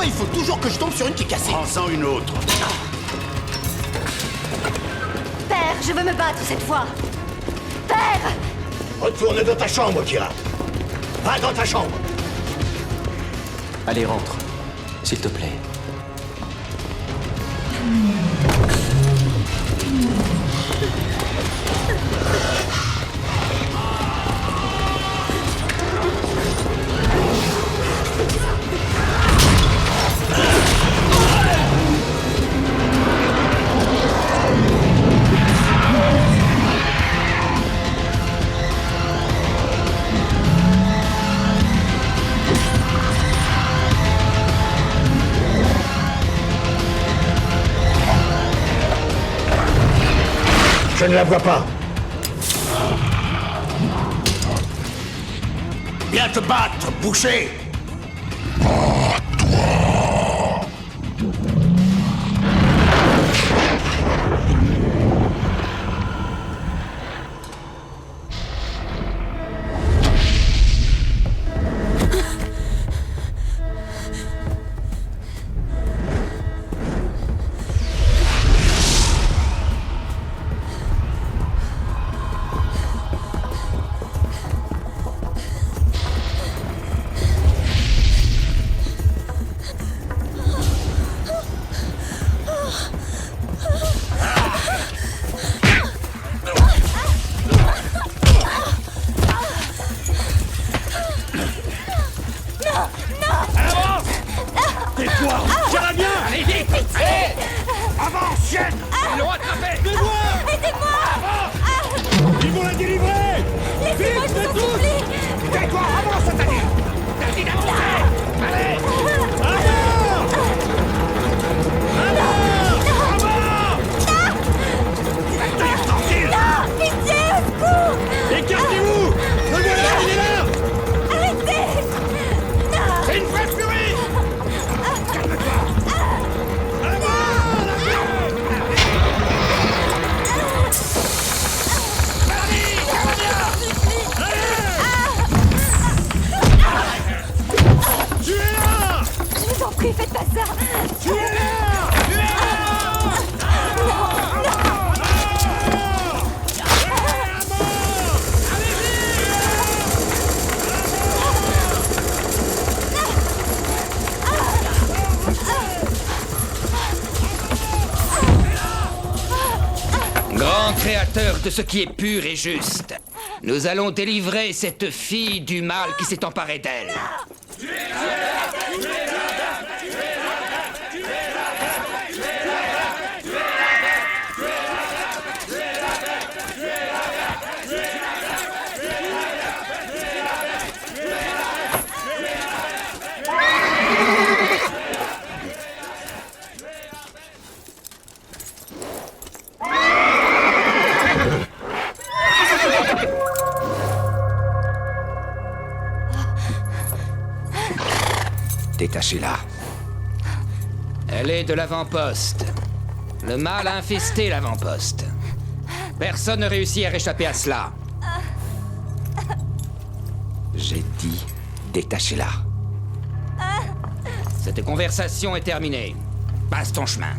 Pourquoi il faut toujours que je tombe sur une qui est cassée? Prends-en une autre. Père, je veux me battre cette fois. Père! Retourne dans ta chambre, Kira. Va dans ta chambre. Allez, rentre. S'il te plaît. Je ne la vois pas. Viens te battre, boucher! Créateur de ce qui est pur et juste, nous allons délivrer cette fille du mal qui s'est emparé d'elle. Détachez-la. Elle est de l'avant-poste. Le mal a infesté l'avant-poste. Personne ne réussit à réchapper à cela. J'ai dit, détachez-la. Cette conversation est terminée. Passe ton chemin.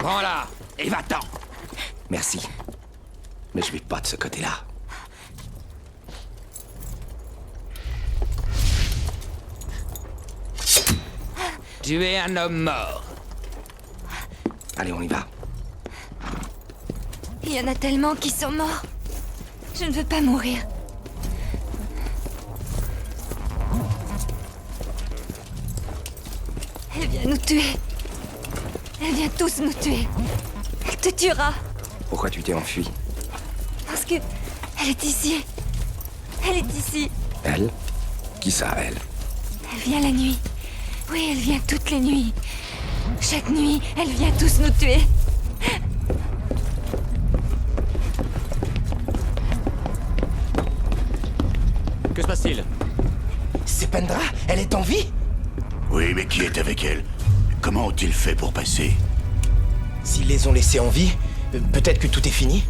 Prends-la et va-t'en. Merci. Mais je vais pas de ce côté-là. Tu es un homme mort. Allez, on y va. Il y en a tellement qui sont morts. Je ne veux pas mourir. Elle vient nous tuer. Elle vient tous nous tuer. Elle te tuera. Pourquoi tu t'es enfui? Parce que... Elle est ici. Elle est ici. Elle? Qui ça, elle? Elle vient la nuit. Oui, elle vient toutes les nuits. Chaque nuit, elle vient tous nous tuer. Que se passe-t-il? C'est Pendra? Elle est en vie? Oui, mais qui est avec elle? Comment ont-ils fait pour passer? S'ils les ont laissés en vie, peut-être que tout est fini?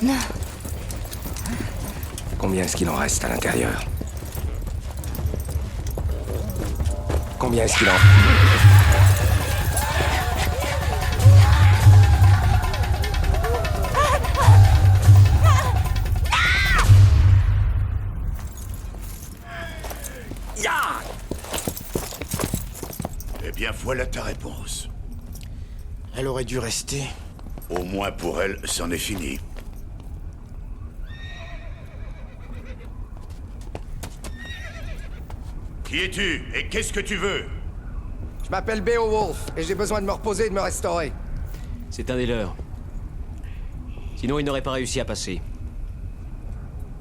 Non. Combien est-ce qu'il en reste à l'intérieur? Combien est-ce qu'il en... Eh bien, voilà ta réponse. Elle aurait dû rester. Au moins pour elle, c'en est fini. Qui es-tu et qu'est-ce que tu veux? Je m'appelle Beowulf et j'ai besoin de me reposer et de me restaurer. C'est un des leurs. Sinon, il n'aurait pas réussi à passer.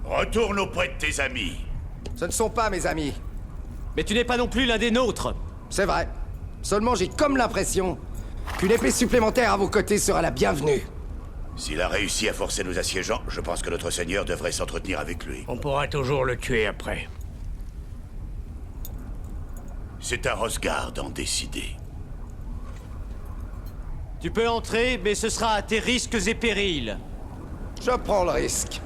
Retourne auprès de tes amis. Ce ne sont pas mes amis. Mais tu n'es pas non plus l'un des nôtres. C'est vrai. Seulement j'ai comme l'impression qu'une épée supplémentaire à vos côtés sera la bienvenue. S'il a réussi à forcer nos assiégeants, je pense que notre seigneur devrait s'entretenir avec lui. On pourra toujours le tuer après. C'est à Rosgard d'en décider. Tu peux entrer, mais ce sera à tes risques et périls. Je prends le risque.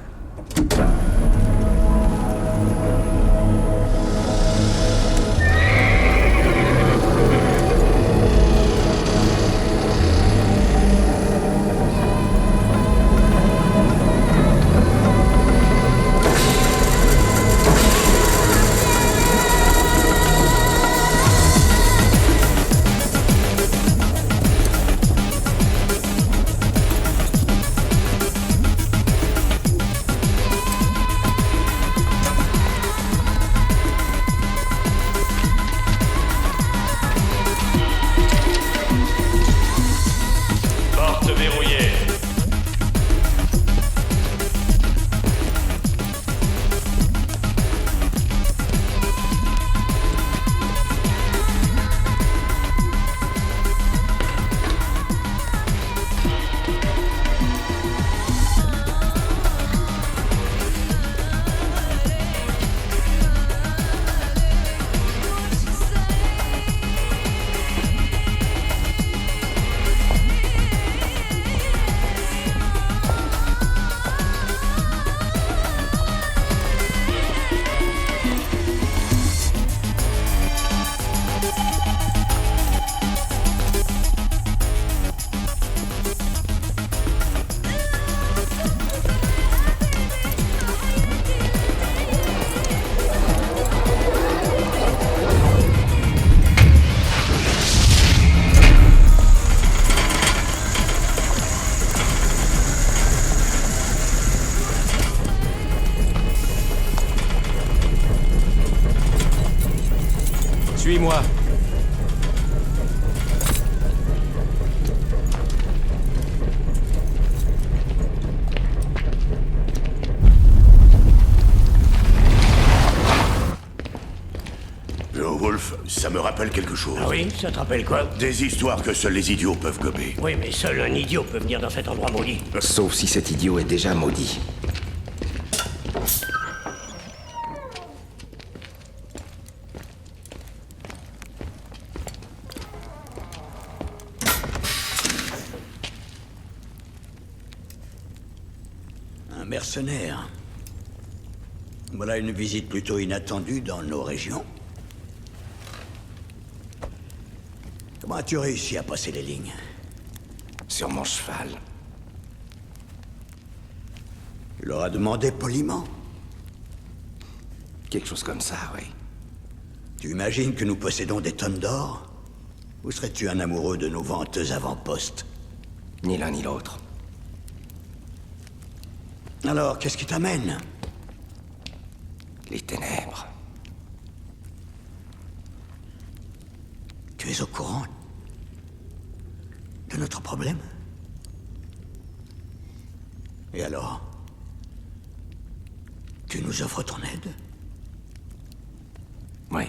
Porte verrouillée. Suis-moi. Beowulf, ça me rappelle quelque chose. Ah oui, ça te rappelle quoi? Des histoires que seuls les idiots peuvent gober. Oui, mais seul un idiot peut venir dans cet endroit maudit. Sauf si cet idiot est déjà maudit. Un mercenaire. Voilà une visite plutôt inattendue dans nos régions. Comment as-tu réussi à passer les lignes? Sur mon cheval. Tu leur as demandé poliment. Quelque chose comme ça, oui. Tu imagines que nous possédons des tonnes d'or? Ou serais-tu un amoureux de nos venteux avant-postes? Ni l'un ni l'autre. Alors, qu'est-ce qui t'amène? Les ténèbres. Tu es au courant de notre problème? Et alors? Tu nous offres ton aide? Oui.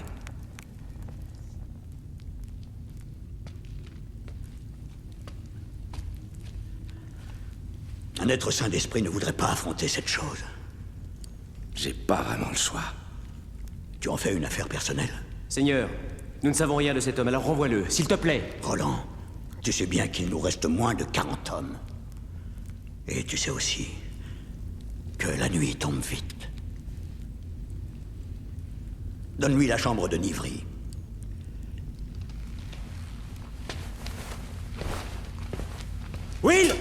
Un être sain d'esprit ne voudrait pas affronter cette chose. J'ai pas vraiment le choix. Tu en fais une affaire personnelle? Seigneur, nous ne savons rien de cet homme, alors renvoie-le, s'il te plaît. Roland, tu sais bien qu'il nous reste moins de 40 hommes. Et tu sais aussi que la nuit tombe vite. Donne-lui la chambre de Nivry. Will!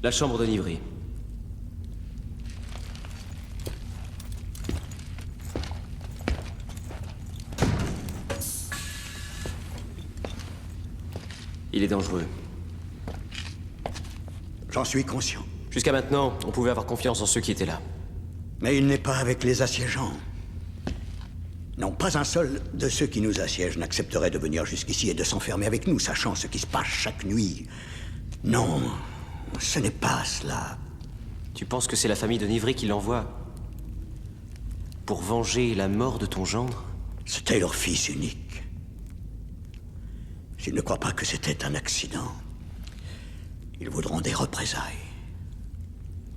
La chambre de Nivry. Il est dangereux. J'en suis conscient. Jusqu'à maintenant, on pouvait avoir confiance en ceux qui étaient là. Mais il n'est pas avec les assiégeants. Non, pas un seul de ceux qui nous assiègent n'accepterait de venir jusqu'ici et de s'enfermer avec nous, sachant ce qui se passe chaque nuit. Non, ce n'est pas cela. Tu penses que c'est la famille de Nivry qui l'envoie pour venger la mort de ton gendre? C'était leur fils unique. S'ils ne croient pas que c'était un accident, ils voudront des représailles.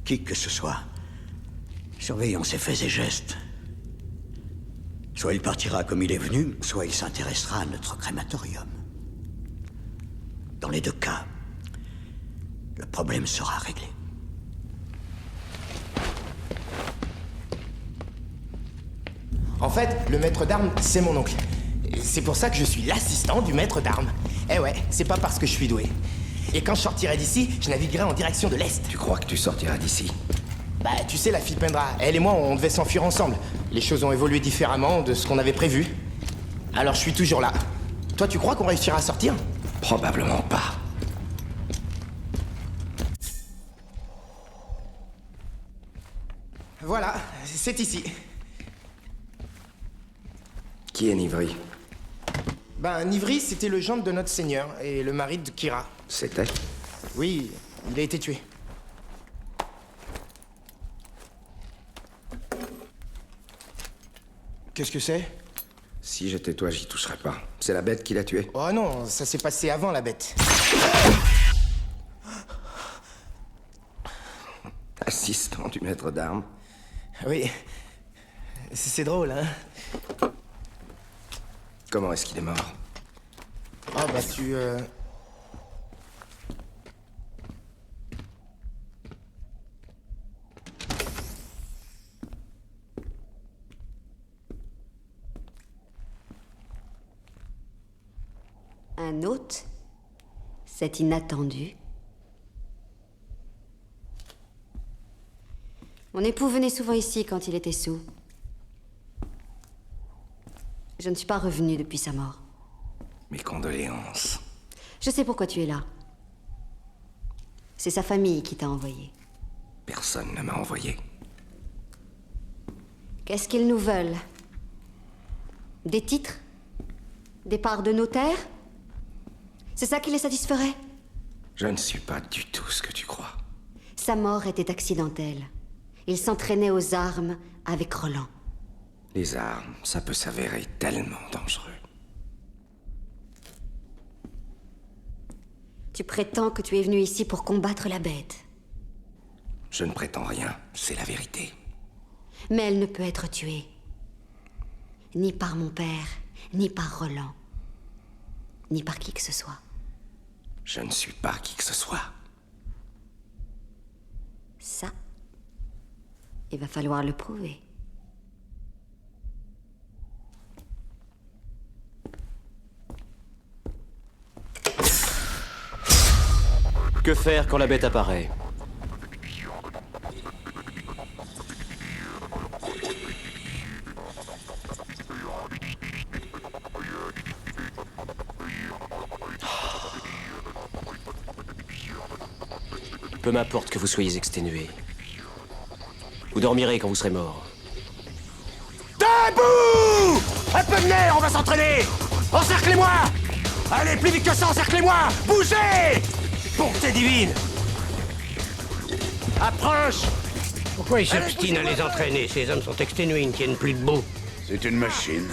Qui que ce soit, surveillons ses faits et gestes. Soit il partira comme il est venu, soit il s'intéressera à notre crématorium. Dans les deux cas, le problème sera réglé. En fait, le maître d'armes, c'est mon oncle. C'est pour ça que je suis l'assistant du maître d'armes. Eh ouais, c'est pas parce que je suis doué. Et quand je sortirai d'ici, je naviguerai en direction de l'Est. Tu crois que tu sortiras d'ici? Bah, tu sais, la fille Pendra, elle et moi, on devait s'enfuir ensemble. Les choses ont évolué différemment de ce qu'on avait prévu. Alors je suis toujours là. Toi, tu crois qu'on réussira à sortir? Probablement pas. Voilà, c'est ici. Qui est Nivry? Ben, Nivry, c'était le gendre de notre seigneur et le mari de Kira. C'était? Oui, il a été tué. Qu'est-ce que c'est? Si j'étais toi, j'y toucherais pas. C'est la bête qui l'a tué. Oh non, ça s'est passé avant la bête. Assistant du maître d'armes. Oui, c'est drôle, hein? Comment est-ce qu'il est mort? Ah bah tu... Un hôte? C'est inattendu. Mon époux venait souvent ici quand il était saoul. Je ne suis pas revenue depuis sa mort. Mes condoléances. Je sais pourquoi tu es là. C'est sa famille qui t'a envoyé. Personne ne m'a envoyé. Qu'est-ce qu'ils nous veulent? Des titres? Des parts de notaire? C'est ça qui les satisferait? Je ne suis pas du tout ce que tu crois. Sa mort était accidentelle. Il s'entraînait aux armes avec Roland. Les armes, ça peut s'avérer tellement dangereux. Tu prétends que tu es venu ici pour combattre la bête. Je ne prétends rien, c'est la vérité. Mais elle ne peut être tuée. Ni par mon père, ni par Roland. Ni par qui que ce soit. Je ne suis pas qui que ce soit. Ça, il va falloir le prouver. Que faire quand la bête apparaît? Peu m'importe que vous soyez exténué. Vous dormirez quand vous serez mort. Debout! Un peu de nerf, on va s'entraîner! Encerclez-moi! Allez, plus vite que ça, encerclez-moi! Bougez! Bonté divine! Approche! Pourquoi ils s'obstinent à les entraîner? Ces hommes sont exténués, ils ne tiennent plus debout. C'est une machine.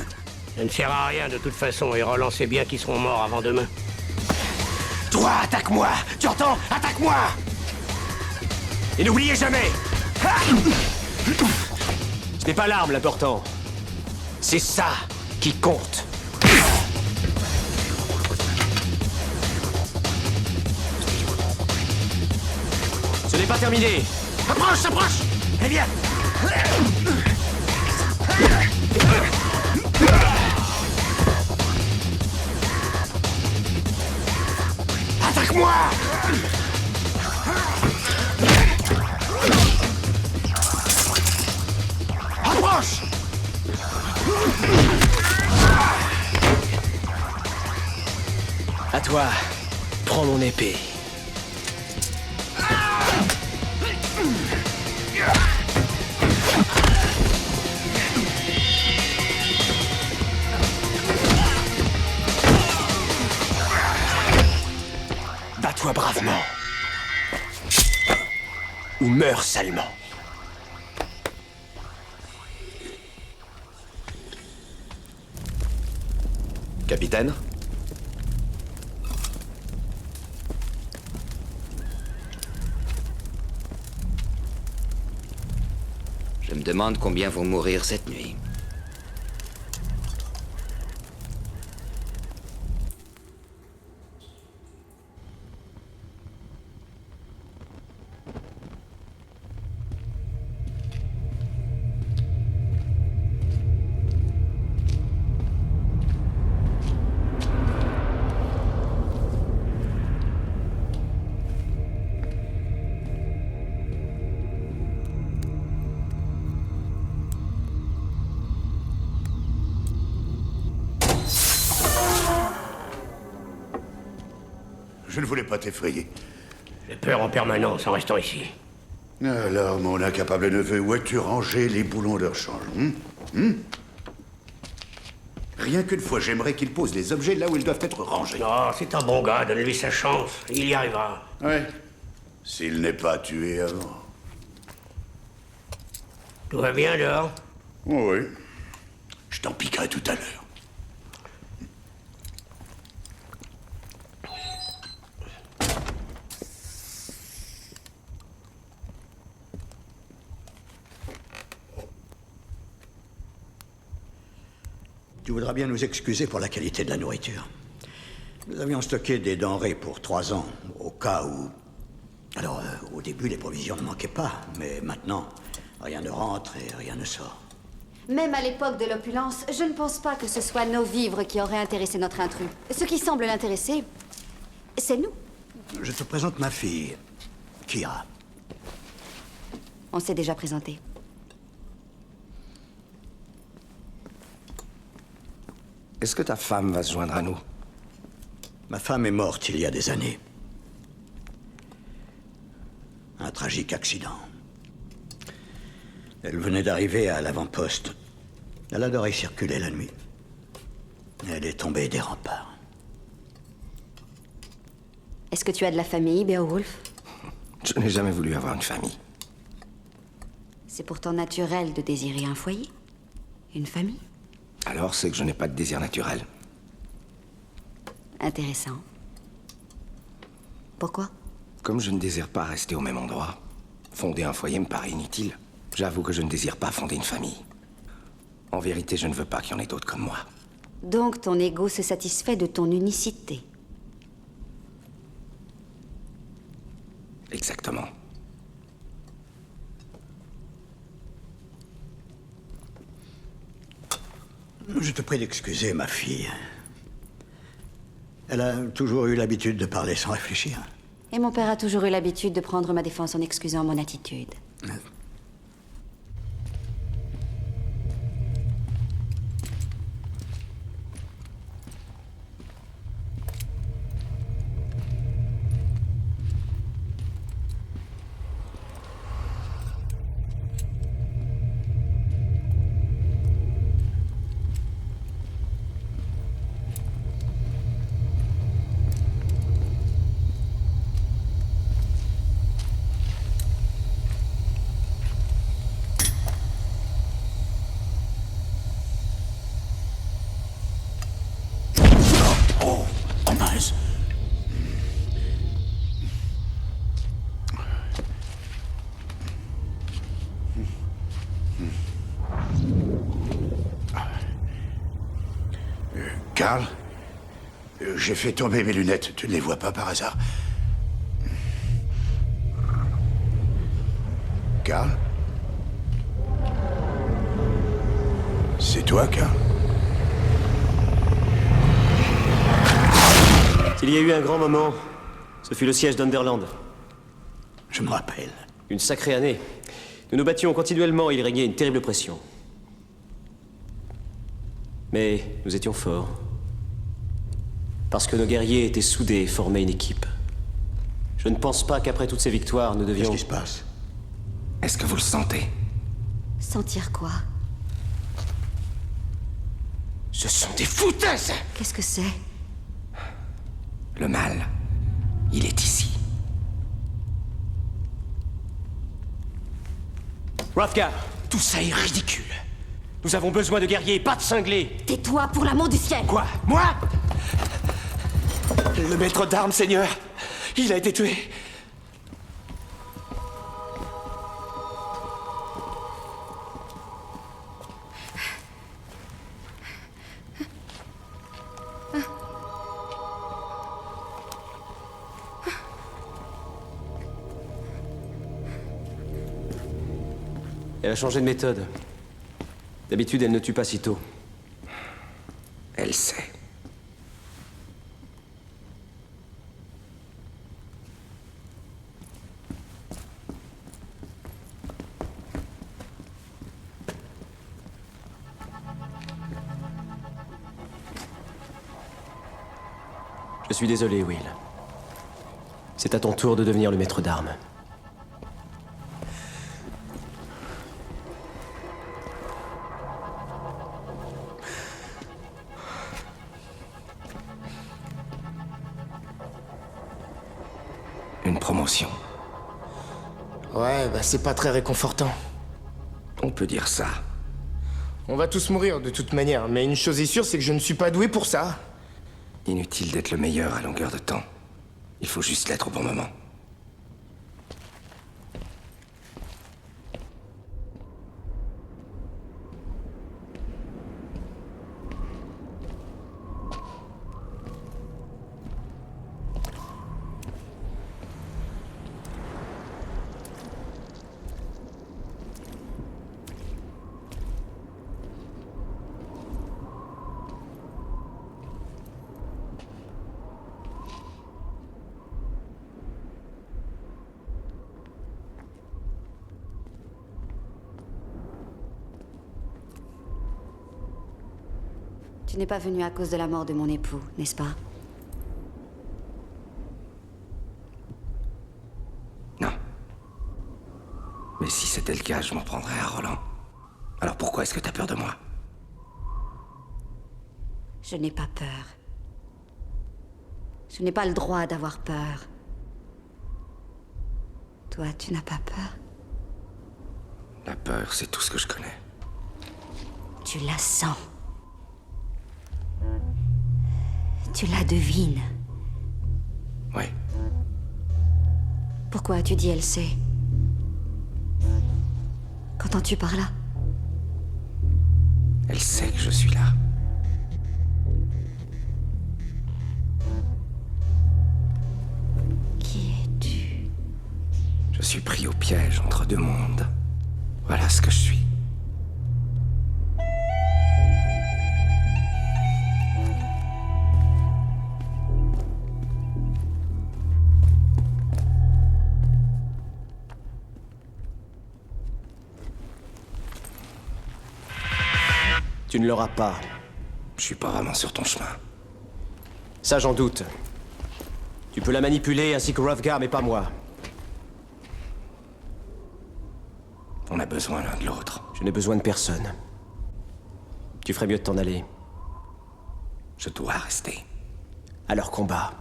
Ça ne sert à rien de toute façon, et Roland sait bien qu'ils seront morts avant demain. Toi, attaque-moi! Tu entends? Attaque-moi! Et n'oubliez jamais! Ha! Ce n'est pas l'arme l'important. C'est ça qui compte! Ce n'est pas terminé. Approche, approche! Eh bien! Attaque-moi! Approche! À toi. Prends mon épée. Bats-toi bravement. Ou meurs salement. Capitaine? Je me demande combien vont mourir cette nuit. Je ne voulais pas t'effrayer. J'ai peur en permanence en restant ici. Alors, mon incapable neveu, où as-tu rangé les boulons de rechange? Rien qu'une fois, j'aimerais qu'il pose les objets là où ils doivent être rangés. Non, c'est un bon gars, donne-lui sa chance. Il y arrivera. Ouais. S'il n'est pas tué avant. Tout va bien dehors? Oh oui. Je t'en piquerai tout à l'heure. Tu voudras bien nous excuser pour la qualité de la nourriture. Nous avions stocké des denrées pour 3 ans, au cas où... Alors, au début, les provisions ne manquaient pas, mais maintenant, rien ne rentre et rien ne sort. Même à l'époque de l'opulence, je ne pense pas que ce soit nos vivres qui auraient intéressé notre intrus. Ce qui semble l'intéresser, c'est nous. Je te présente ma fille, Kira. On s'est déjà présenté. Est-ce que ta femme va se joindre à nous? Ma femme est morte il y a des années. Un tragique accident. Elle venait d'arriver à l'avant-poste. Elle adorait circuler la nuit. Elle est tombée des remparts. Est-ce que tu as de la famille, Beowulf? Je n'ai jamais voulu avoir une famille. C'est pourtant naturel de désirer un foyer. Une famille. Alors c'est que je n'ai pas de désir naturel. Intéressant. Pourquoi? Comme je ne désire pas rester au même endroit, fonder un foyer me paraît inutile. J'avoue que je ne désire pas fonder une famille. En vérité, je ne veux pas qu'il y en ait d'autres comme moi. Donc ton ego se satisfait de ton unicité. exactement. Je te prie d'excuser ma fille. Elle a toujours eu l'habitude de parler sans réfléchir. Et mon père a toujours eu l'habitude de prendre ma défense en excusant mon attitude. Carl, j'ai fait tomber mes lunettes. Tu ne les vois pas par hasard? Carl? C'est toi, Carl? S'il y a eu un grand moment, ce fut le siège d'Underland. Je me rappelle. Une sacrée année. Nous nous battions continuellement et il régnait une terrible pression. Mais nous étions forts. Parce que nos guerriers étaient soudés et formaient une équipe. Je ne pense pas qu'après toutes ces victoires, nous devions... Qu'est-ce qui se passe? Est-ce que vous le sentez? Sentir quoi? Ce sont des foutaises! Qu'est-ce que c'est? Le mal, il est ici. Hrothgar, Tout ça est ridicule. nous avons besoin de guerriers, pas de cinglés. Tais-toi, pour l'amour du ciel! Quoi? Moi? Le maître d'armes, Seigneur, il a été tué. Elle a changé de méthode. D'habitude, elle ne tue pas si tôt. Elle sait. Je suis désolé, Will. C'est à ton tour de devenir le maître d'armes. Une promotion. Ouais, bah c'est pas très réconfortant. On peut dire ça. On va tous mourir de toute manière, mais une chose est sûre, c'est que je ne suis pas doué pour ça. Inutile d'être le meilleur à longueur de temps. Il faut juste l'être au bon moment. Tu n'es pas venu à cause de la mort de mon époux, n'est-ce pas? Non. Mais si c'était le cas, je m'en prendrais à Roland. Alors pourquoi est-ce que t'as peur de moi? Je n'ai pas peur. Je n'ai pas le droit d'avoir peur. Toi, tu n'as pas peur? La peur, c'est tout ce que je connais. Tu la sens. Tu la devines. Oui. Pourquoi tu dis elle sait? Qu'entends-tu par là? Elle sait que je suis là. Qui es-tu? suis pris au piège entre deux mondes. Voilà ce que je suis. Tu ne l'auras pas. Je suis pas vraiment sur ton chemin. Ça, j'en doute. Tu peux la manipuler ainsi que Hrothgar, mais pas moi. On a besoin l'un de l'autre. Je n'ai besoin de personne. Tu ferais mieux de t'en aller. Je dois rester. À leur combat.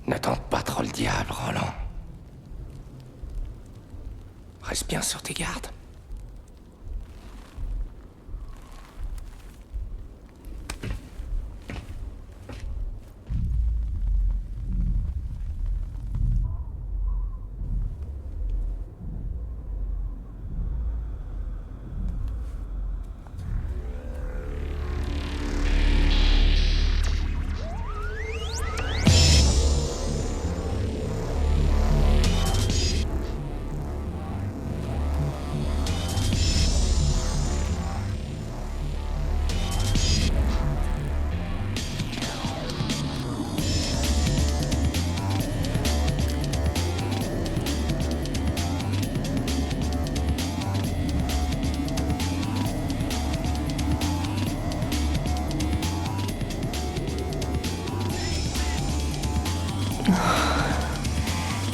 Ne tente pas trop le diable, Roland. Reste bien sur tes gardes.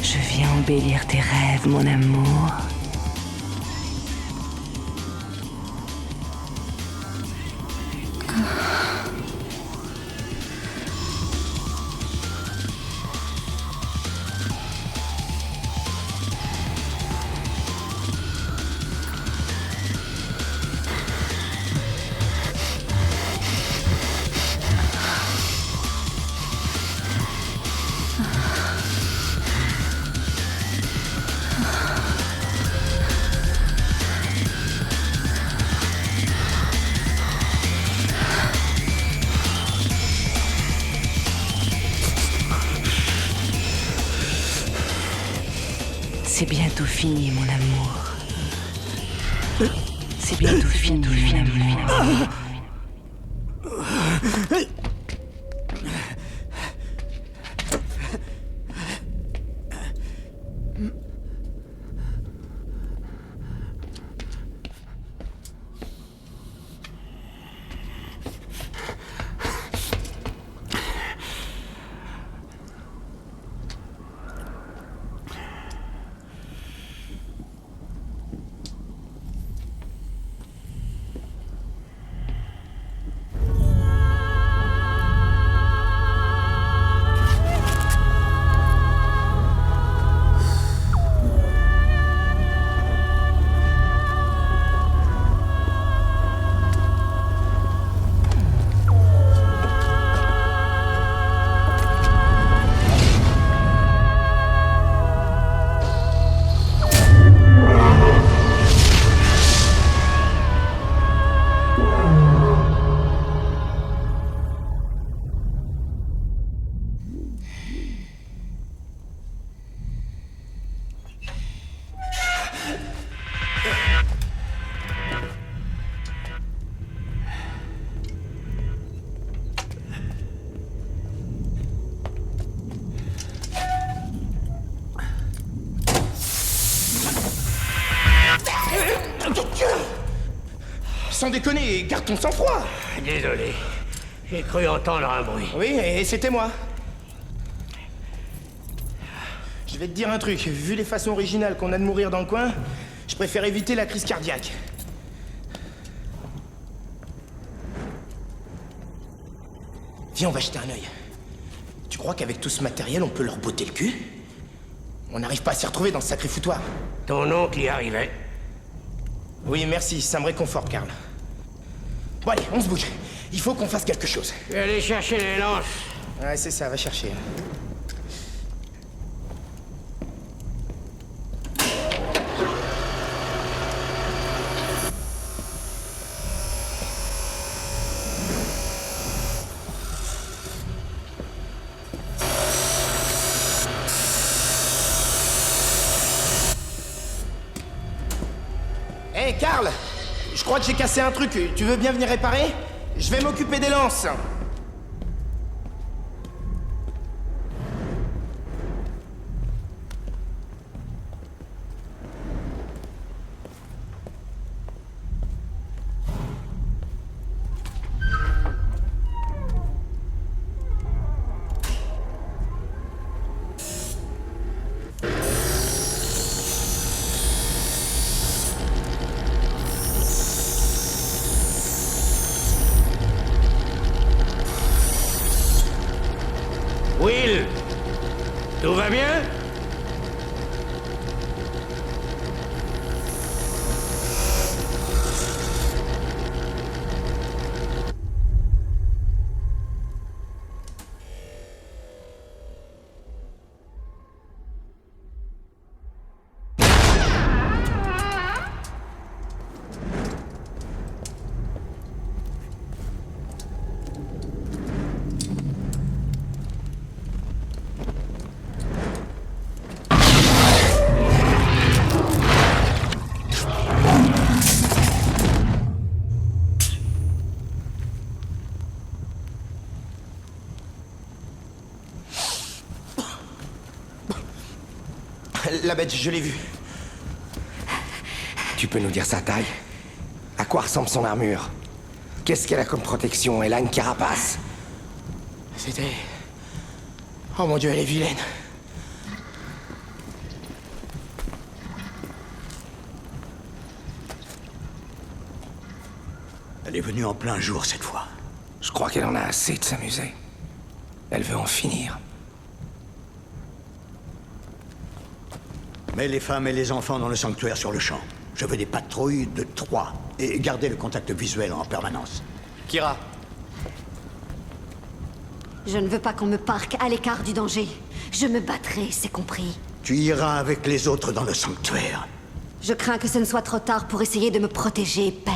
Je viens embellir tes rêves, mon amour. C'est bientôt fini, mon amour. C'est bientôt fini, mon amour. Sans déconner, garde ton sang-froid. Désolé. J'ai cru entendre un bruit. Oui, et c'était moi. Je vais te dire un truc. Vu les façons originales qu'on a de mourir dans le coin, je préfère éviter la crise cardiaque. Viens, on va jeter un œil. Tu crois qu'avec tout ce matériel, on peut leur botter le cul? On n'arrive pas à s'y retrouver dans ce sacré foutoir. Ton oncle y arrivait. Oui, merci, ça me réconforte, Karl. Bon, allez, on se bouge. Il faut qu'on fasse quelque chose. Je vais aller chercher les lances. Ouais, c'est ça, va chercher. Hé, Karl! Je crois que j'ai cassé un truc. Tu veux bien venir réparer? Je vais m'occuper des lances. Will, tout va bien? La bête, je l'ai vue. Tu peux nous dire sa taille? À quoi ressemble son armure? Qu'est-ce qu'elle a comme protection? Elle a une carapace? C'était... Oh mon Dieu, elle est vilaine. Elle est venue en plein jour cette fois. Je crois qu'elle en a assez de s'amuser. Elle veut en finir. Mets les femmes et les enfants dans le sanctuaire sur le champ. Je veux des patrouilles de 3 et gardez le contact visuel en permanence. Kira, Je ne veux pas qu'on me parque à l'écart du danger. Je me battrai, c'est compris. Tu iras avec les autres dans le sanctuaire. Je crains que ce ne soit trop tard pour essayer de me protéger, père.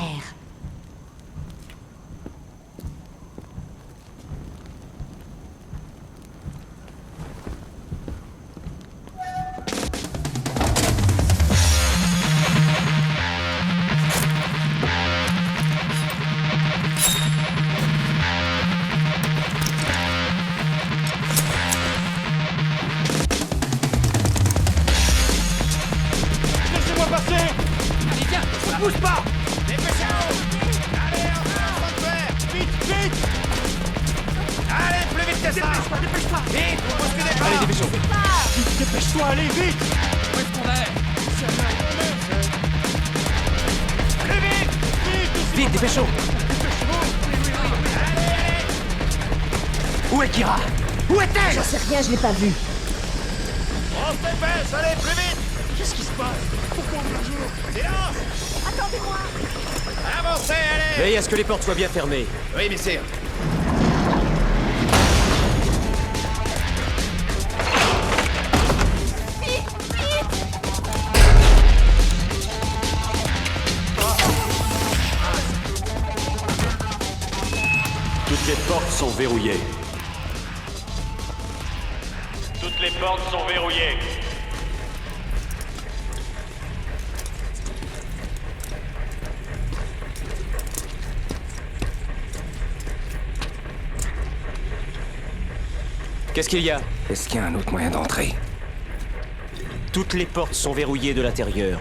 Laissez-moi passer! allez, viens, Ne bouge pas! Dépêchez-vous! Allez, enfin, sanctuaire! Vite, vite! Allez, plus vite que ça! Dépêche-toi! Vite, vous bousculez pas! Allez, dépêchons. Vite, dépêche-toi, allez, vite! où est-ce qu'on est? Plus vite! Vite! Vite, dépêchons. Où est Kira? Où est-elle? J'en sais rien, je l'ai pas vu. On se dépêche, allez, plus vite! Qu'est-ce qui se passe? Pourquoi on jour? Silence! Attendez-moi! Avancez, allez! veille à ce que les portes soient bien fermées. Oui, messire. Toutes les portes sont verrouillées. Toutes les portes sont verrouillées. Qu'est-ce qu'il y a? Est-ce qu'il y a un autre moyen d'entrer? Toutes les portes sont verrouillées de l'intérieur.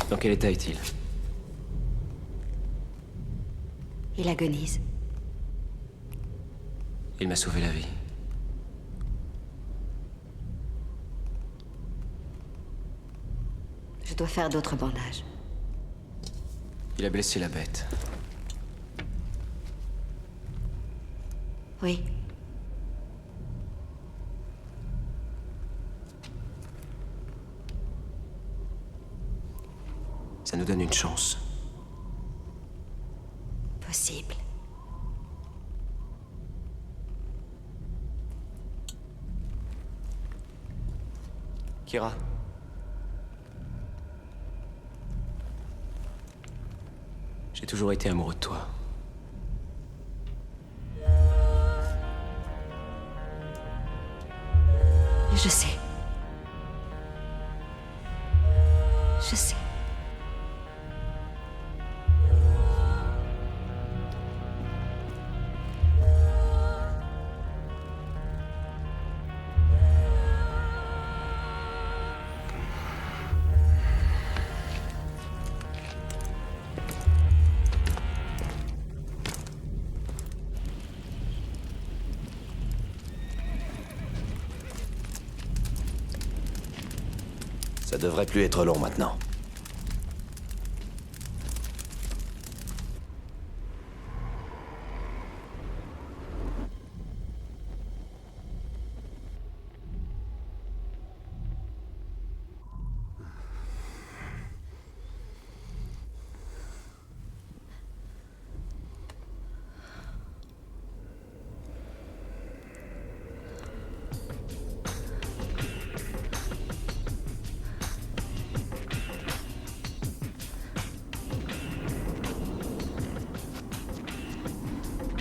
Dans quel état est-il? Il agonise. Il m'a sauvé la vie. Je dois faire d'autres bandages. Il a blessé la bête. Oui. Ça nous donne une chance. Possible. Kira. J'ai toujours été amoureux de toi. Je sais. Je sais. Ça devrait plus être long maintenant.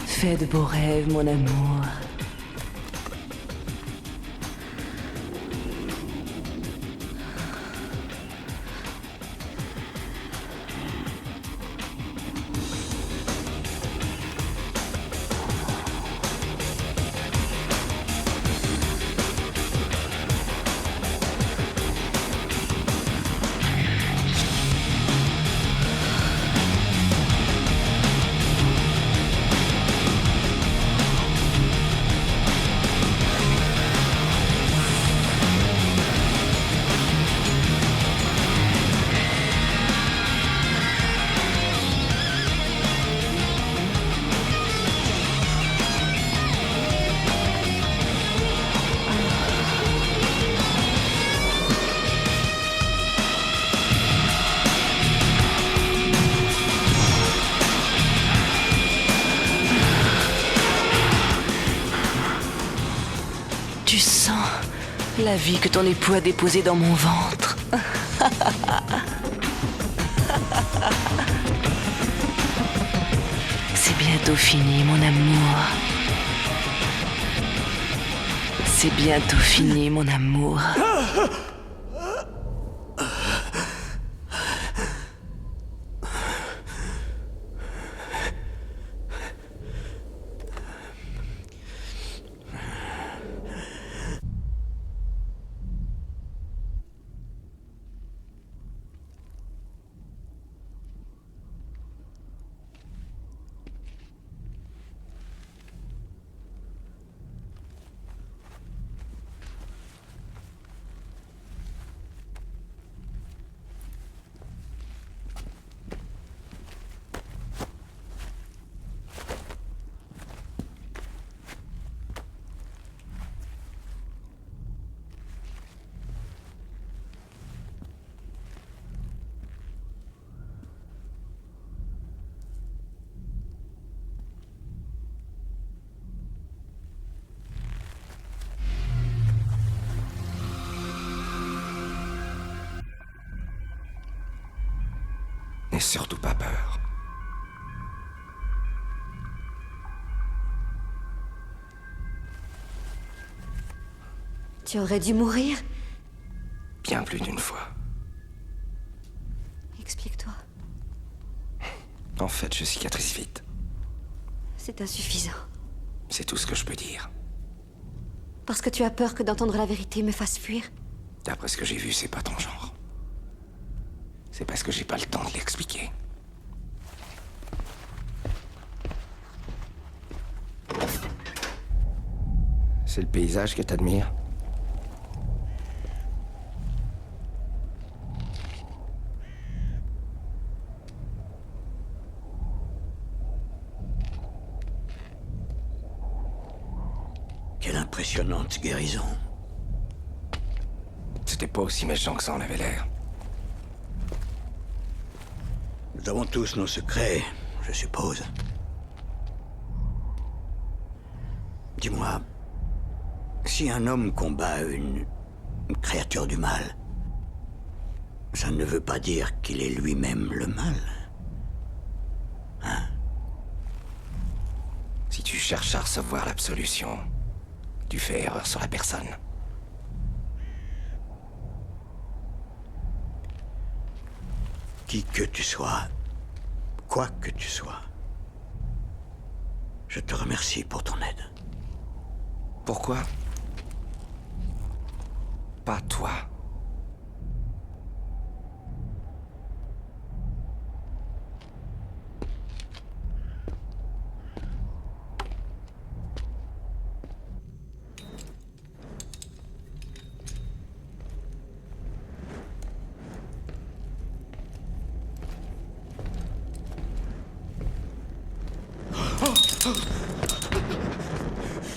Fais de beaux rêves, mon amour. Tu sens la vie que ton époux a déposée dans mon ventre. C'est bientôt fini, mon amour. C'est bientôt fini, mon amour. N'aie surtout pas peur. Tu aurais dû mourir? Bien plus d'une fois. Explique-toi. En fait, je cicatrise vite. C'est insuffisant. C'est tout ce que je peux dire. Parce que tu as peur que d'entendre la vérité me fasse fuir? D'après ce que j'ai vu, c'est pas ton genre. C'est parce que j'ai pas le temps de l'expliquer. C'est le paysage que t'admires? Quelle impressionnante guérison. C'était pas aussi méchant que ça en avait l'air. Nous avons tous nos secrets, je suppose. Dis-moi, si un homme combat une créature du mal, ça ne veut pas dire qu'il est lui-même le mal. Hein? Si tu cherches à recevoir l'absolution, tu fais erreur sur la personne. Qui que tu sois, quoi que tu sois, je te remercie pour ton aide. Pourquoi? Pas toi.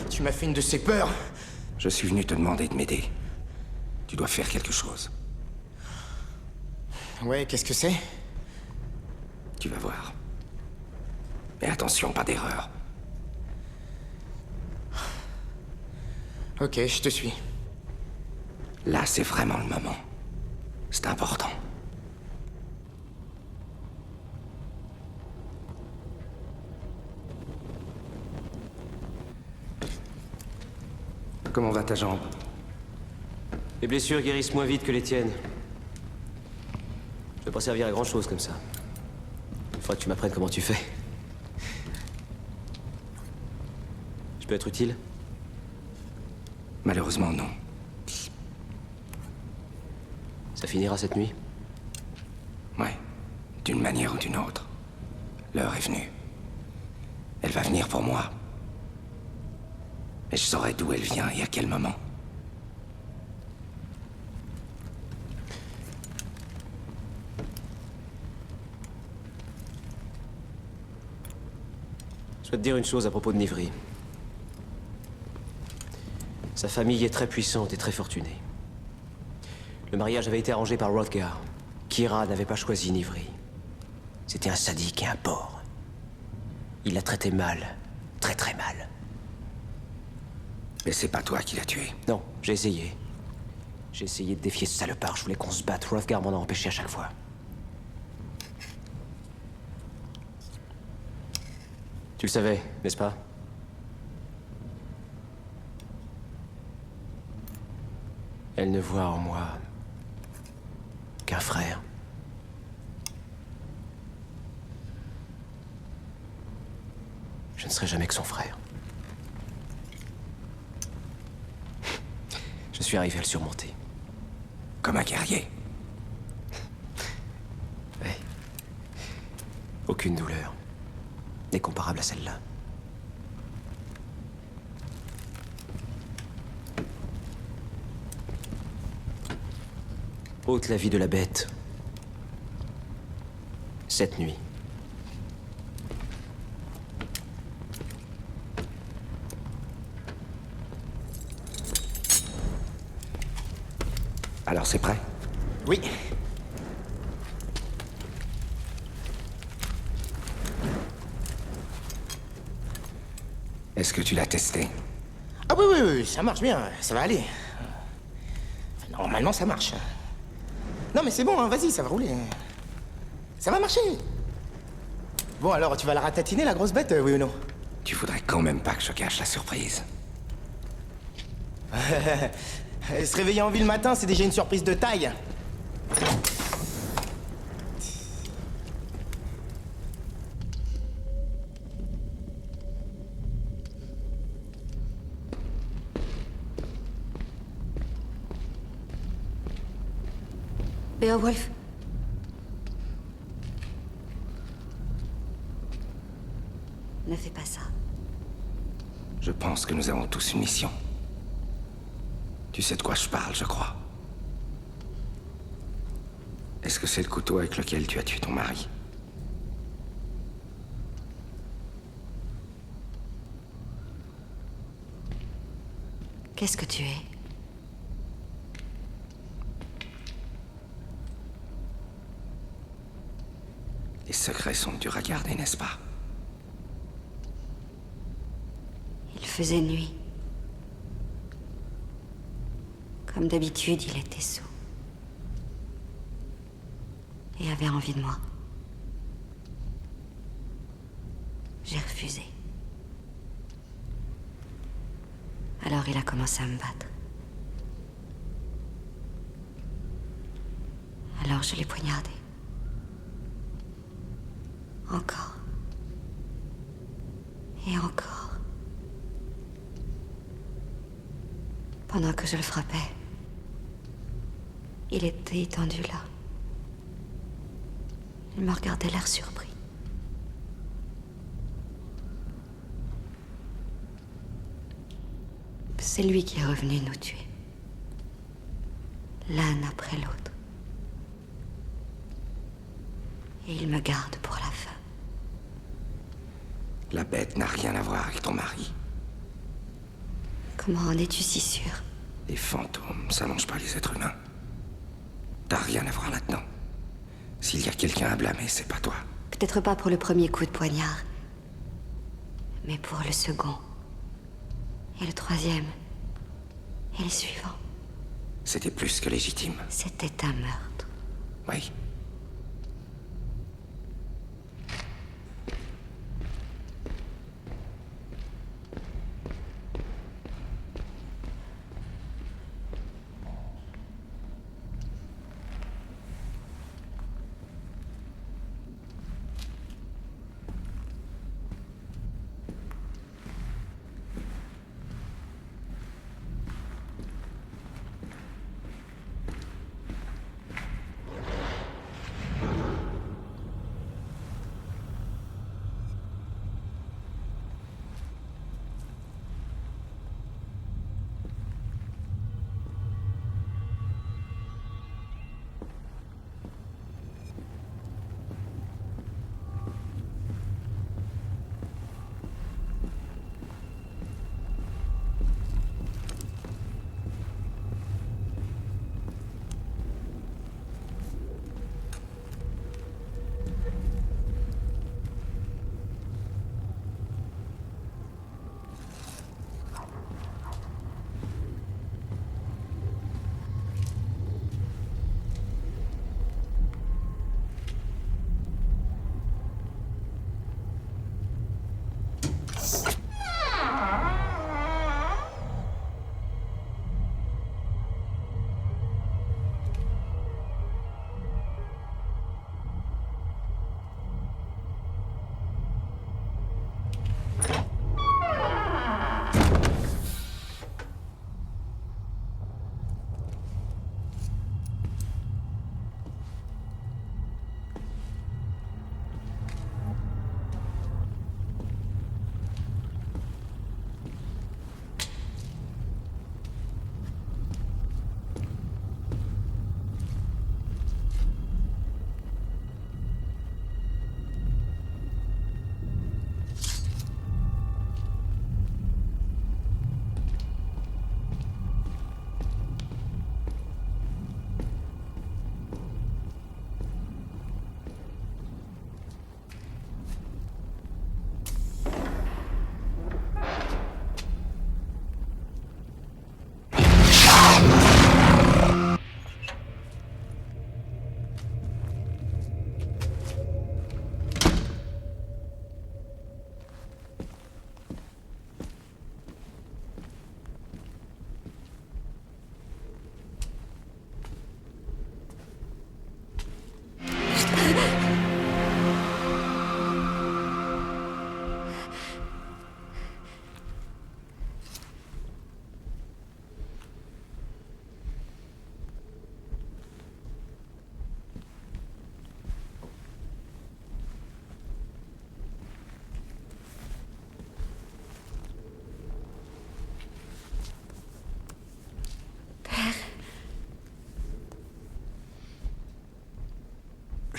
Tu m'as fait une de ces peurs. Je suis venu te demander de m'aider. Tu dois faire quelque chose. Ouais, qu'est-ce que c'est? Tu vas voir. Mais attention, pas d'erreur. Ok, je te suis. Là, c'est vraiment le moment. C'est important. Comment va ta jambe? Les blessures guérissent moins vite que les tiennes. Je vais pas servir à grand chose comme ça. Il faudra que tu m'apprennes comment tu fais. Je peux être utile? Malheureusement, non. Ça finira cette nuit? Ouais, d'une manière ou d'une autre. L'heure est venue. Elle va venir pour moi. Et je saurai d'où elle vient et à quel moment. Je dois te dire une chose à propos de Nivri. Sa famille est très puissante et très fortunée. Le mariage avait été arrangé par Hrothgar. Kira n'avait pas choisi Nivri. C'était un sadique et un porc. Il l'a traité mal. Très très mal. Mais c'est pas toi qui l'as tué. Non, j'ai essayé. J'ai essayé de défier ce salopard. Je voulais qu'on se batte. Hrothgar m'en a empêché à chaque fois. Tu le savais, n'est-ce pas? Elle ne voit en moi qu'un frère. Je ne serai jamais que son frère. Je suis arrivé à le surmonter. Comme un guerrier. Oui. Aucune douleur n'est comparable à celle-là. Ôte la vie de la bête. Cette nuit. Alors c'est prêt? Oui. Est-ce que tu l'as testé? Ah oui, oui, oui, ça marche bien, ça va aller. Normalement, ça marche. Non, mais c'est bon, hein, vas-y, ça va rouler. Ça va marcher. Bon alors, tu vas la ratatiner la grosse bête, oui ou non? Tu voudrais quand même pas que je gâche la surprise. Se réveiller en ville le matin, c'est déjà une surprise de taille. Beowulf. Ne fais pas ça. Je pense que nous avons tous une mission. Tu sais de quoi je parle, je crois. Est-ce que c'est le couteau avec lequel tu as tué ton mari? Qu'est-ce que tu es? Les secrets sont durs à garder, n'est-ce pas? Il faisait nuit. Comme d'habitude, il était saoul. Et avait envie de moi. J'ai refusé. Alors il a commencé à me battre. Alors je l'ai poignardé. Encore. Et encore. Pendant que je le frappais, il était étendu là. Il me regardait l'air surpris. C'est lui qui est revenu nous tuer. L'un après l'autre. Et il me garde pour la fin. La bête n'a rien à voir avec ton mari. Comment en es-tu si sûr? Les fantômes, ça mange pas les êtres humains. T'as rien à voir là-dedans. S'il y a quelqu'un à blâmer, c'est pas toi. Peut-être pas pour le premier coup de poignard. Mais pour le second. Et le troisième. Et les suivants. C'était plus que légitime. C'était un meurtre. Oui.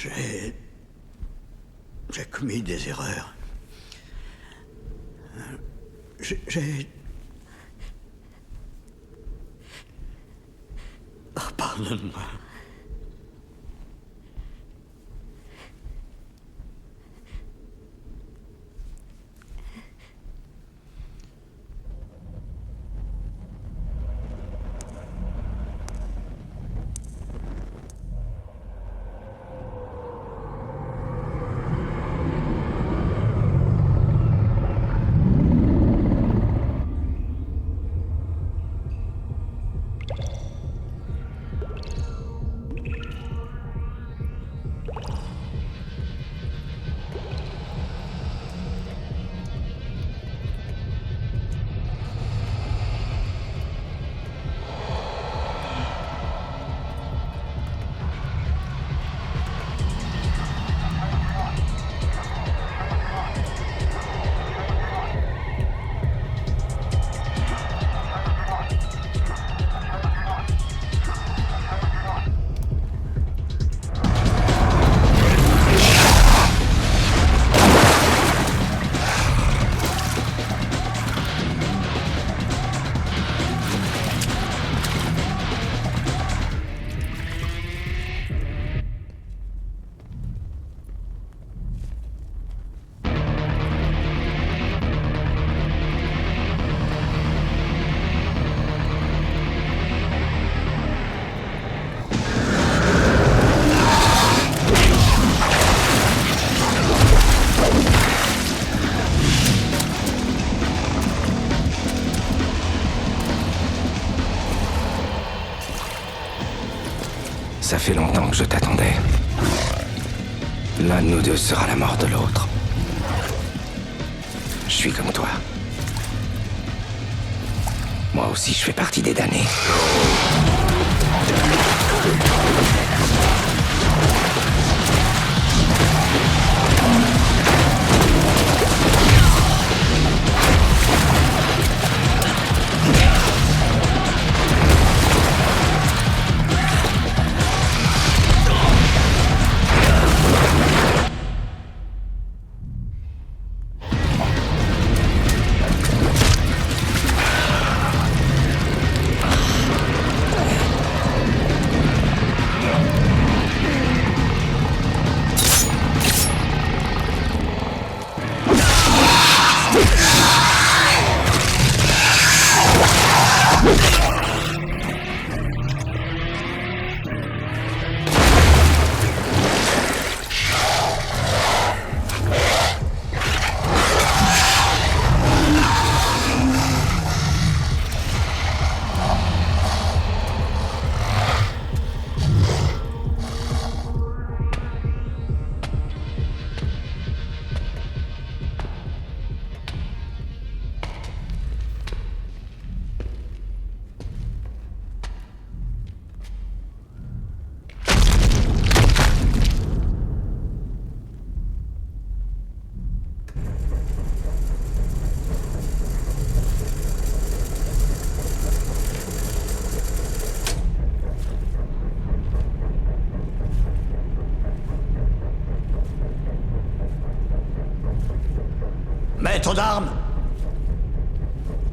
J'ai commis des erreurs. J'ai... Oh, pardonne-moi. Ça fait longtemps que je t'attendais. L'un de nous deux sera la mort de l'autre. Je suis comme toi. Moi aussi, je fais partie des damnés. Maître d'armes,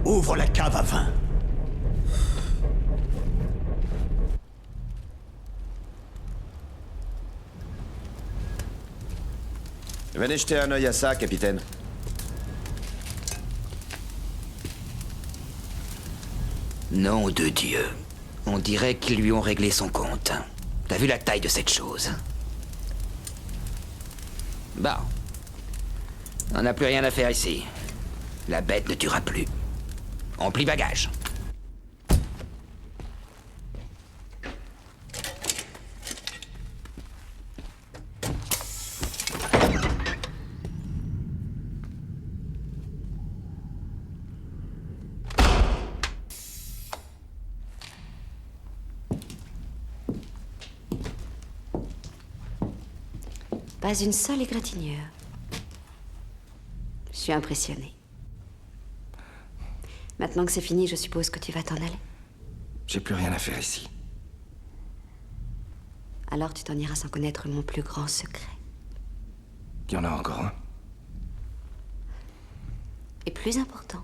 ouvre la cave à vin. Venez jeter un œil à ça, capitaine. Nom de Dieu. On dirait qu'ils lui ont réglé son compte. T'as vu la taille de cette chose? Bon. On n'a plus rien à faire ici. La bête ne tuera plus. On plie bagage. Pas une seule égratignure. Je suis impressionnée. Maintenant que c'est fini, je suppose que tu vas t'en aller. J'ai plus rien à faire ici. Alors tu t'en iras sans connaître mon plus grand secret. Il y en a encore un. Et plus important.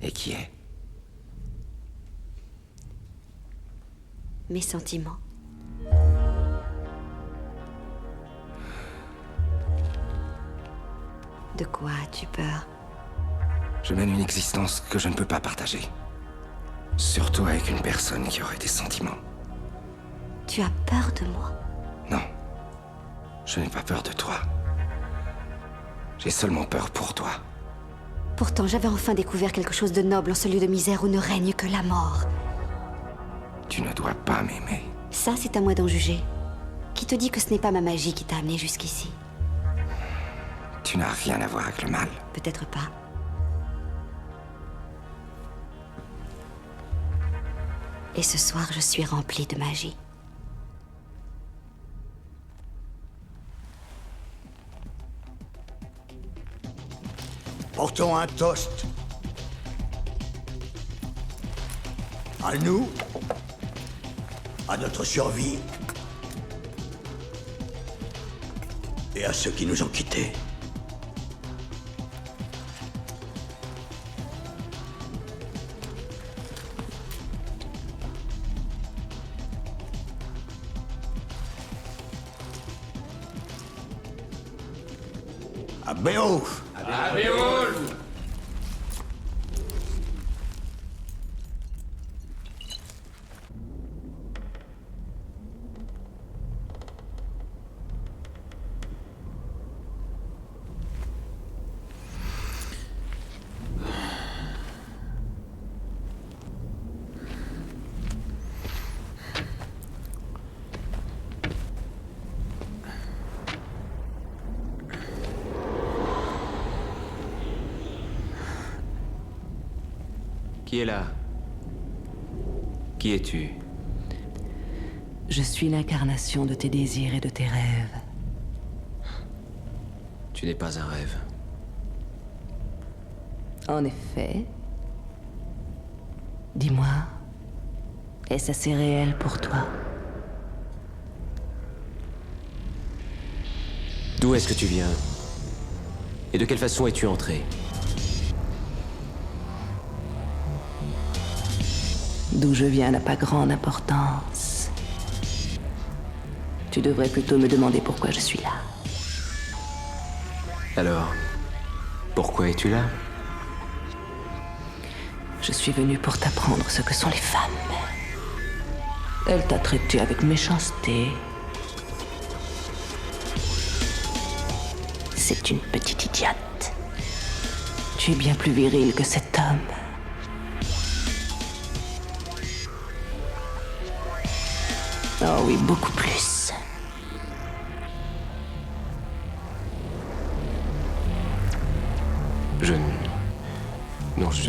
Et qui est? Mes sentiments. De quoi as-tu peur? Je mène une existence que je ne peux pas partager. Surtout avec une personne qui aurait des sentiments. Tu as peur de moi? Non. Je n'ai pas peur de toi. J'ai seulement peur pour toi. Pourtant, j'avais enfin découvert quelque chose de noble en ce lieu de misère où ne règne que la mort. Tu ne dois pas m'aimer. Ça, c'est à moi d'en juger. Qui te dit que ce n'est pas ma magie qui t'a amené jusqu'ici? Tu n'as rien à voir avec le mal. Peut-être pas. Et ce soir, je suis remplie de magie. Portons un toast. À nous, à notre survie et à ceux qui nous ont quittés. À Beowulf! À Beowulf! Qui est là? Qui es-tu? Je suis l'incarnation de tes désirs et de tes rêves. Tu n'es pas un rêve. En effet. Dis-moi, est-ce assez réel pour toi? D'où est-ce que tu viens? Et de quelle façon es-tu entré? D'où je viens n'a pas grande importance. Tu devrais plutôt me demander pourquoi je suis là. Alors, pourquoi es-tu là? Je suis venue pour t'apprendre ce que sont les femmes. Elle t'a traité avec méchanceté. C'est une petite idiote. Tu es bien plus viril que cet homme. Oh oui, beaucoup plus.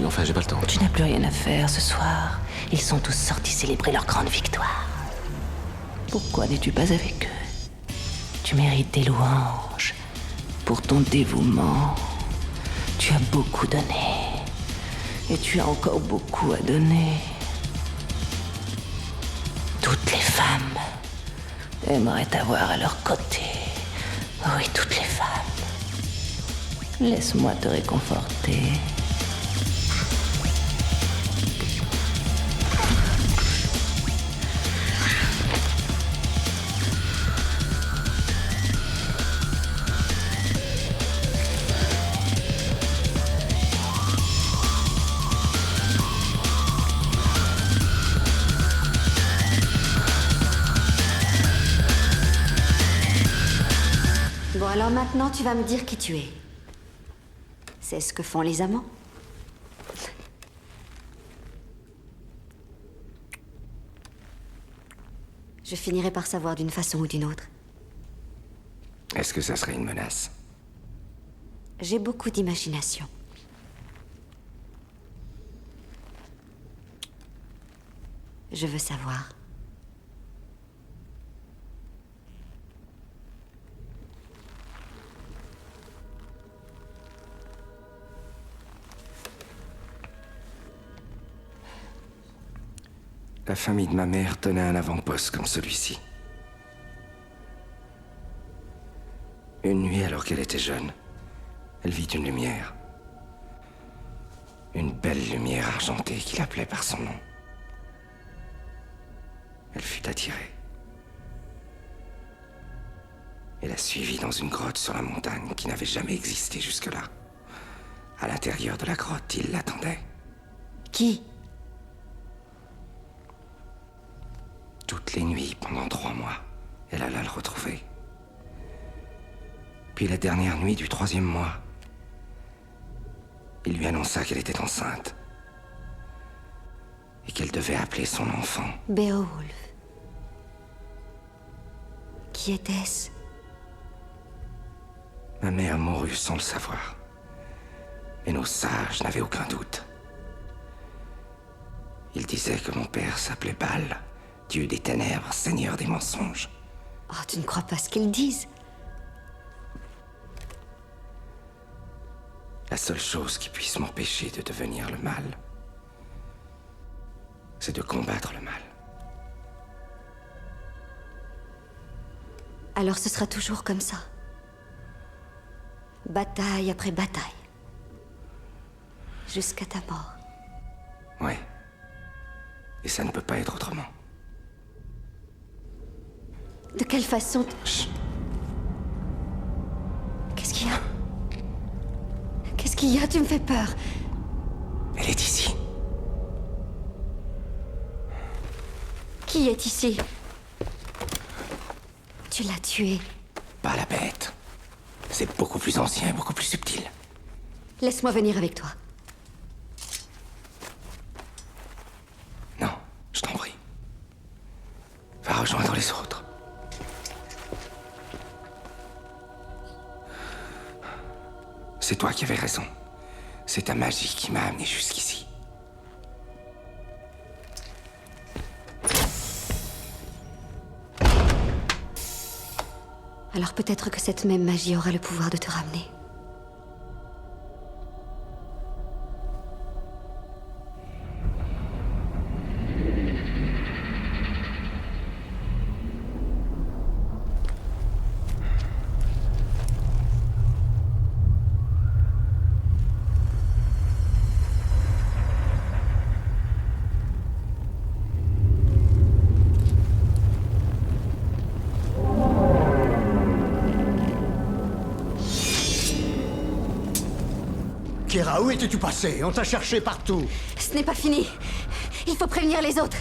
Enfin, j'ai pas le temps. Tu n'as plus rien à faire ce soir. Ils sont tous sortis célébrer leur grande victoire. Pourquoi n'es-tu pas avec eux? Tu mérites des louanges pour ton dévouement. Tu as beaucoup donné. Et tu as encore beaucoup à donner. Toutes les femmes aimeraient t'avoir à leur côté. Oui, toutes les femmes. Laisse-moi te réconforter. Bon, alors maintenant, tu vas me dire qui tu es. C'est ce que font les amants. Je finirai par savoir d'une façon ou d'une autre. Est-ce que ça serait une menace? J'ai beaucoup d'imagination. Je veux savoir. La famille de ma mère tenait un avant-poste comme celui-ci. Une nuit, alors qu'elle était jeune, elle vit une lumière. Une belle lumière argentée qui l'appelait par son nom. Elle fut attirée. Et la suivit dans une grotte sur la montagne qui n'avait jamais existé jusque-là. À l'intérieur de la grotte, il l'attendait. Qui? Toutes les nuits, pendant 3 mois, elle alla le retrouver. Puis la dernière nuit du 3e mois, il lui annonça qu'elle était enceinte. Et qu'elle devait appeler son enfant. Beowulf. Qui était-ce? Ma mère mourut sans le savoir. Mais nos sages n'avaient aucun doute. Ils disaient que mon père s'appelait Baal, dieu des ténèbres, seigneur des mensonges. Oh, tu ne crois pas ce qu'ils disent? La seule chose qui puisse m'empêcher de devenir le mal, c'est de combattre le mal. Alors ce sera toujours comme ça. Bataille après bataille. Jusqu'à ta mort. Ouais. Et ça ne peut pas être autrement. De quelle façon... Chut. Qu'est-ce qu'il y a? Qu'est-ce qu'il y a? Tu me fais peur. Elle est ici. Qui est ici? Tu l'as tué. Pas la bête. C'est beaucoup plus ancien et beaucoup plus subtil. Laisse-moi venir avec toi. Non, je t'en prie. Va rejoindre les autres. C'est toi qui avais raison. C'est ta magie qui m'a amené jusqu'ici. Alors peut-être que cette même magie aura le pouvoir de te ramener. Kira, où étais-tu passé? On t'a cherché partout. Ce n'est pas fini. Il faut prévenir les autres.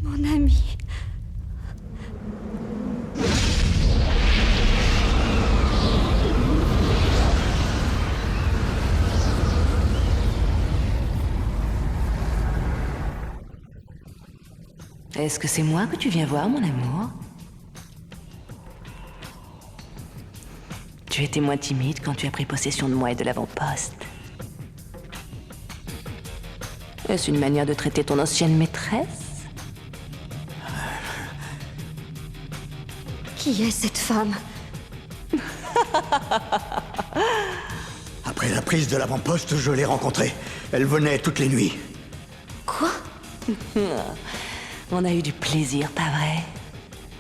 Mon ami. Est-ce que c'est moi que tu viens voir, mon amour? Tu étais moins timide quand tu as pris possession de moi et de l'avant-poste. Est-ce une manière de traiter ton ancienne maîtresse? Qui est cette femme? Après la prise de l'avant-poste, je l'ai rencontrée. Elle venait toutes les nuits. Quoi? On a eu du plaisir, pas vrai?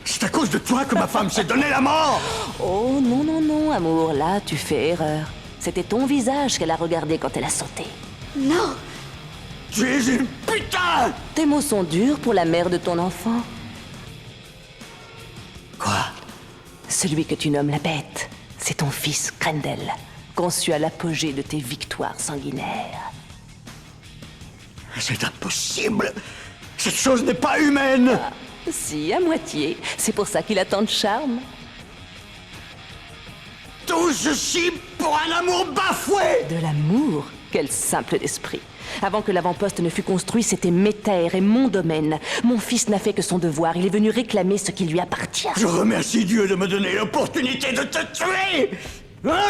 C'est à cause de toi que ma femme s'est donné la mort! Oh non, non, non, amour, là, tu fais erreur. C'était ton visage qu'elle a regardé quand elle a sauté. Non! Tu es une putain! Tes mots sont durs pour la mère de ton enfant. Quoi? Celui que tu nommes la bête, c'est ton fils Grendel, conçu à l'apogée de tes victoires sanguinaires. C'est impossible. Cette chose n'est pas humaine. Ah, si, à moitié. C'est pour ça qu'il a tant de charme. Tout ceci pour un amour bafoué. De l'amour? Quel simple d'esprit. Avant que l'avant-poste ne fût construit, c'était mes terres et mon domaine. Mon fils n'a fait que son devoir. Il est venu réclamer ce qui lui appartient. Je remercie Dieu de me donner l'opportunité de te tuer. Hein?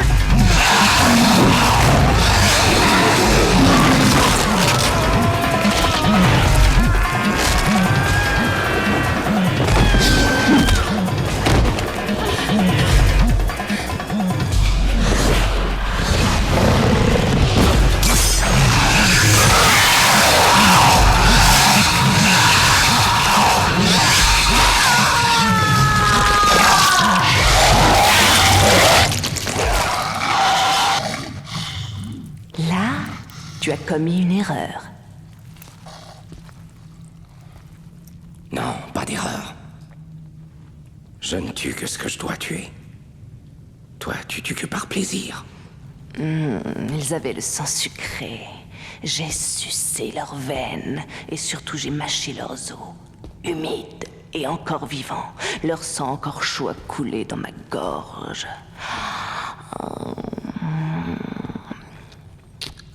Tu as commis une erreur. Non, pas d'erreur. Je ne tue que ce que je dois tuer. Toi, tu tues que par plaisir. Ils avaient le sang sucré. J'ai sucé leurs veines et surtout j'ai mâché leurs os, humides et encore vivants. Leur sang encore chaud a coulé dans ma gorge.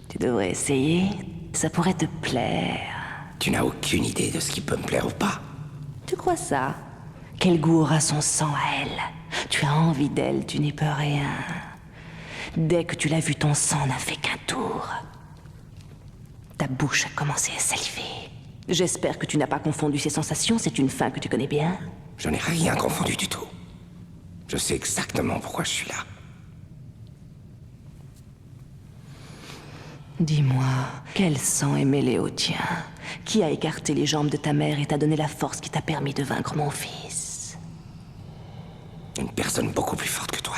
Tu devrais essayer. Ça pourrait te plaire. Tu n'as aucune idée de ce qui peut me plaire ou pas. Tu crois ça? Quel goût aura son sang à elle? Tu as envie d'elle, tu n'y peux rien. Dès que tu l'as vue, ton sang n'a fait qu'un tour. Ta bouche a commencé à saliver. J'espère que tu n'as pas confondu ces sensations, c'est une faim que tu connais bien. Je n'ai rien confondu du tout. Je sais exactement pourquoi je suis là. Dis-moi, quel sang est mêlé au tien? Qui a écarté les jambes de ta mère et t'a donné la force qui t'a permis de vaincre mon fils? Une personne beaucoup plus forte que toi.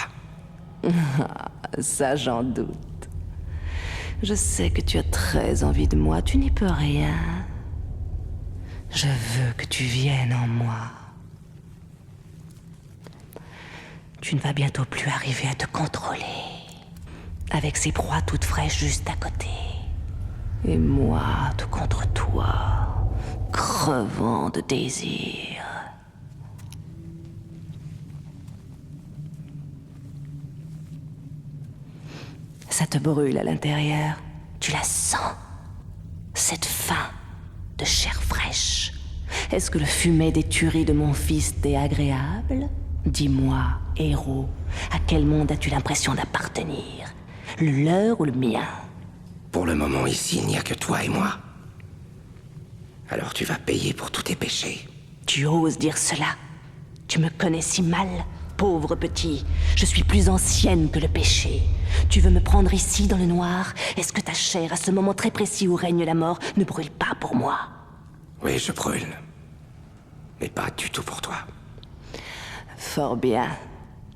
Ça, j'en doute. Je sais que tu as très envie de moi, tu n'y peux rien. Je veux que tu viennes en moi. Tu ne vas bientôt plus arriver à te contrôler. Avec ces proies toutes fraîches juste à côté. Et moi, tout contre toi, crevant de désir. Ça te brûle à l'intérieur. Tu la sens. Cette faim de chair fraîche. Est-ce que le fumet des tueries de mon fils t'est agréable? Dis-moi, héros, à quel monde as-tu l'impression d'appartenir? Le leur ou le mien? Pour le moment, ici, il n'y a que toi et moi. Alors tu vas payer pour tous tes péchés. Tu oses dire cela? Tu me connais si mal, pauvre petit. Je suis plus ancienne que le péché. Tu veux me prendre ici, dans le noir? Est-ce que ta chair, à ce moment très précis où règne la mort, ne brûle pas pour moi? Oui, je brûle. Mais pas du tout pour toi. Fort bien.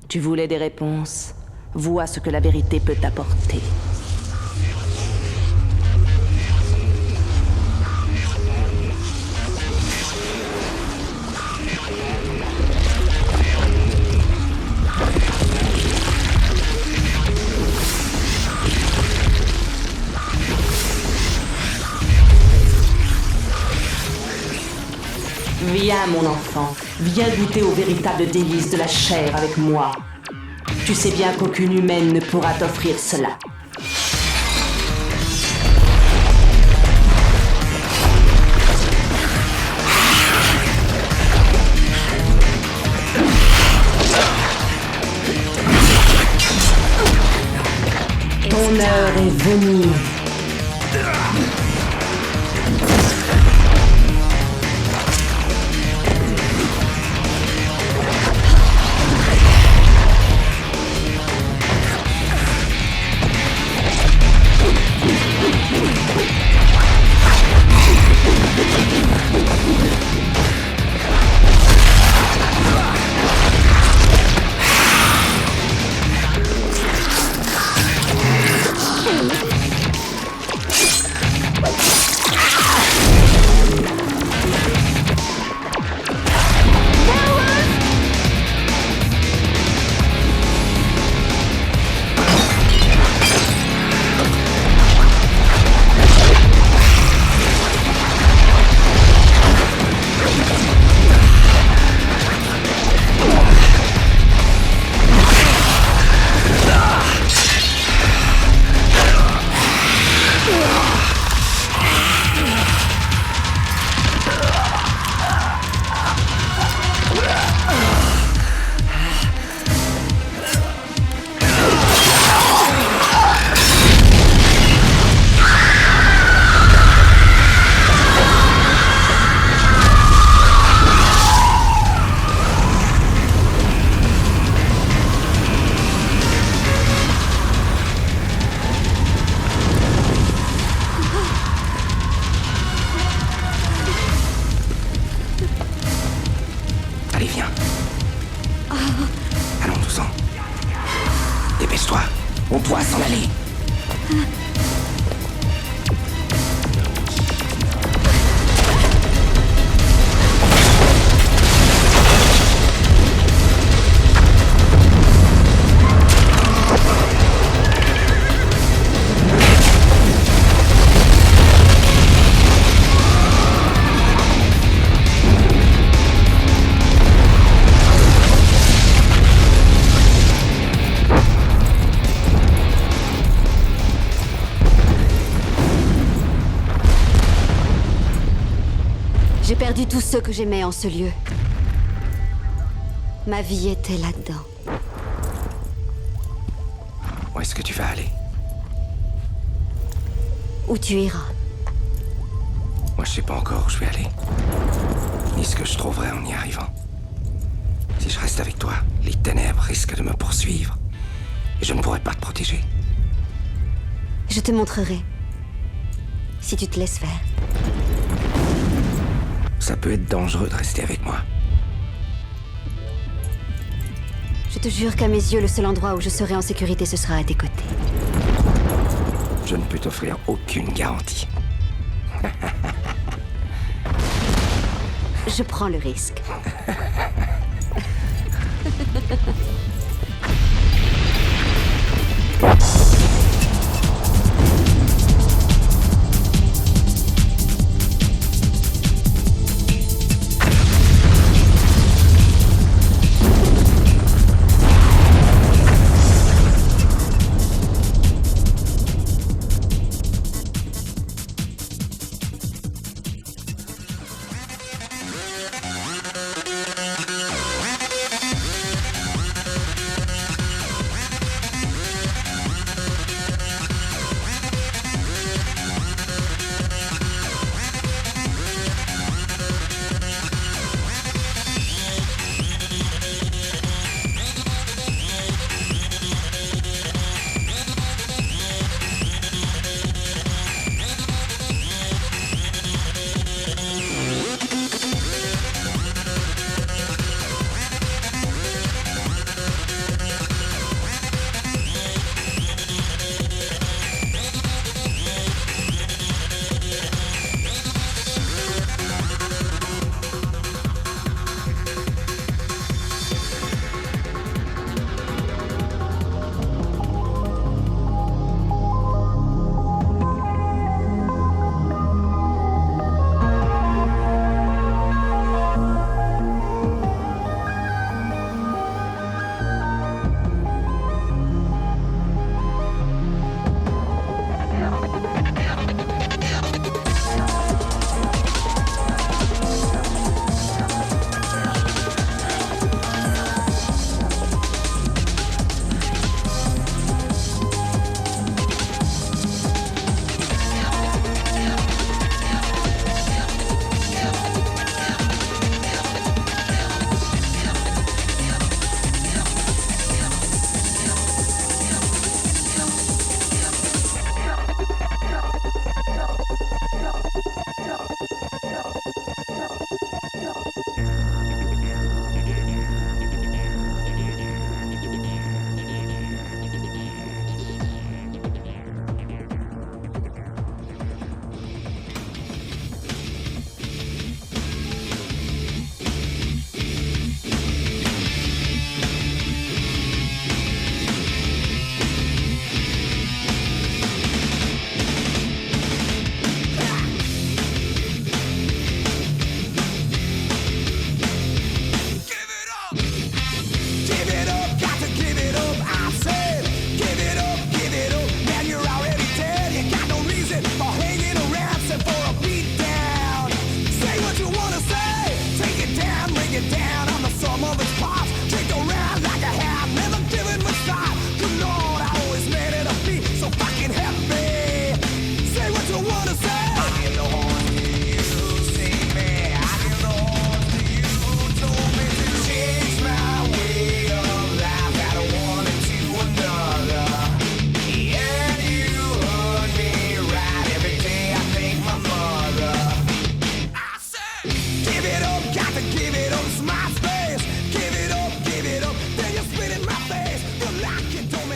Tu voulais des réponses? Vois ce que la vérité peut t'apporter. Viens, mon enfant. Viens goûter au véritable délice de la chair avec moi. Tu sais bien qu'aucune humaine ne pourra t'offrir cela. Ton heure est venue. On doit s'en aller. J'ai perdu tous ceux que j'aimais en ce lieu. Ma vie était là-dedans. Où est-ce que tu vas aller? Où tu iras. Moi, je sais pas encore où je vais aller. Ni ce que je trouverai en y arrivant. Si je reste avec toi, les ténèbres risquent de me poursuivre. Et je ne pourrai pas te protéger. Je te montrerai. Si tu te laisses faire. Ça peut être dangereux de rester avec moi. Je te jure qu'à mes yeux, le seul endroit où je serai en sécurité, ce sera à tes côtés. Je ne peux t'offrir aucune garantie. Je prends le risque.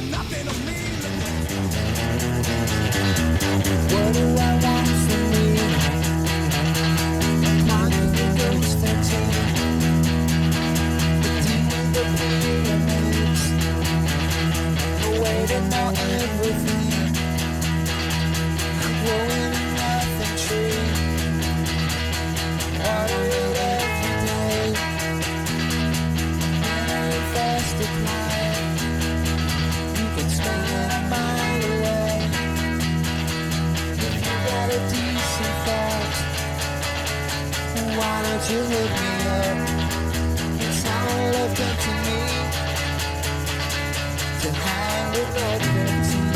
Nothing of me. know everything. I'm growing a nothing tree. Water it every day. Very fast decline. You can spend a mile away. If you got a decent thought, why don't you look me up? It's all left up to me to hang with that empty.